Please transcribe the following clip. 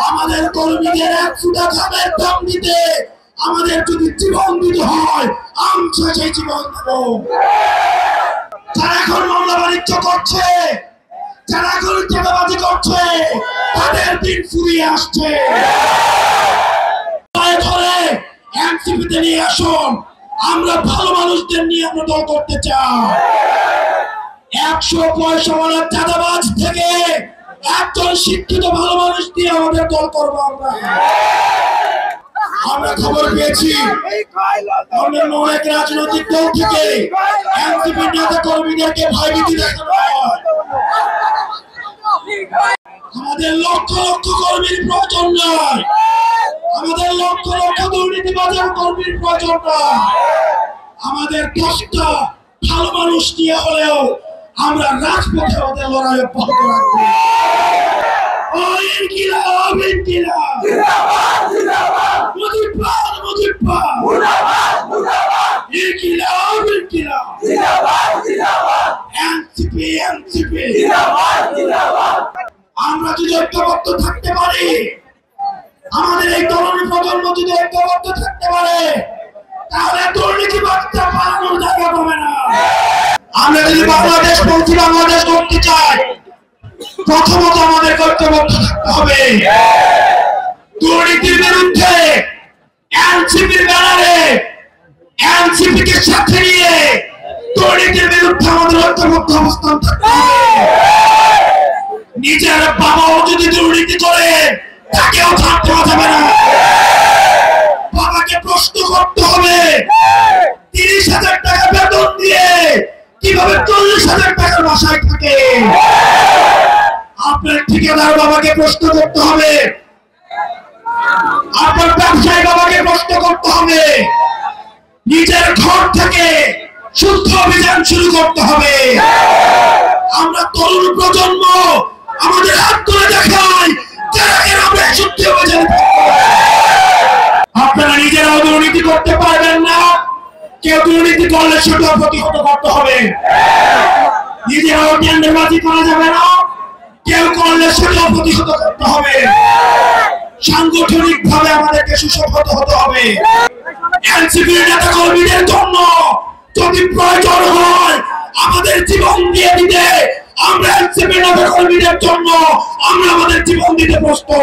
আমাদের কর্মীদের এক ফুটা ঘামের দাম দিতে আমাদের যদি জীবন দিতে হয় আমরা সেই জীবন দেব। যারা এখন মামলা বাণিজ্য করছে, যারা এখন চাঁদাবাজি করছে, তাদের দিন ফুরিয়ে আসছে। ধরে এনসিপিতে নিয়ে আসুন, আমরা ভালো মানুষদের নিয়ে আমরা দল করতে চাই। 100 পয়সা ওয়ালা চাঁদাবাজ থেকে একজন শিক্ষিত ভালো মানুষ দিয়ে আমাদের দল করবো। আমরা খবর পেয়েছি অন্যান্য অনেক রাজনৈতিক দল থেকে এনসিপির নেতা কর্মীদেরকে ভয়ভীতি দেখানো হয়। আমাদের লক্ষ লক্ষ কর্মীর প্রয়োজন নয়, আমাদের লক্ষ লক্ষ দুর্নীতিবাজার কর্মীর প্রয়োজন নয়। আমাদের 10টা ভালো মানুষ নিয়ে হলেও আমরা রাজপথে আমাদের লড়াই অব্যাহত রাখবো। আমরা যদি ঐক্যবদ্ধ থাকতে পারি, আমাদের এই তরুণ প্রজন্ম যদি ঐক্যবদ্ধ থাকতে পারে, তাহলে দুর্নীতিবাজদের পালানোর জায়গা পাবে না। আমরা যদি বাংলাদেশ বলছি বাংলাদেশ করতে চাই, প্রথমত আমাদের ঐক্যবদ্ধ থাকতে হবে। দুর্নীতির বিরুদ্ধে এনসিপির ব্যানারে এনসিপিকে সাথে নিয়ে দুর্নীতির বিরুদ্ধে আমাদের ঐক্যবদ্ধ অবস্থান থাকতে হবে। নিজের বাবাও যদি দুর্নীতি করে তাকেও ছাড়তে যাবে না। বাবাকে প্রশ্ন করতে হবে 30,000 টাকা বেতন দিয়ে কিভাবে 40,000 টাকার বাসায় থাকে। আপনার ঠিকাদার বাবাকে প্রশ্ন করতে হবে, আপনার ব্যবসায়ী বাবাকে প্রশ্ন করতে হবে। নিজের ঘর থেকে শুদ্ধ অভিযান শুরু করতে হবে। আমরা তরুণ প্রজন্ম আমাদের হাত তুলে দেখাই যারা আমরা শুদ্ধ অভিযান। আপনারা নিজেরাও দুর্নীতি করতে পারবেন না, কেউ দুর্নীতি করলে সেটা প্রতিহত করতে হবে। নিজেরাও টেন্ডারবাজি করা যাবে না, কেউ করলে সেটা প্রতিহত করতে হবে। সাংগঠনিক ভাবে আমাদেরকে সুসংহত হতে হবে। এনসিপির নেতা কর্মীদের জন্য যদি প্রয়োজন হয় আমাদের জীবন দিয়ে দিতে, আমরা এনসিপির নেতা কর্মীদের জন্য আমরা আমাদের জীবন দিতে প্রস্তুত।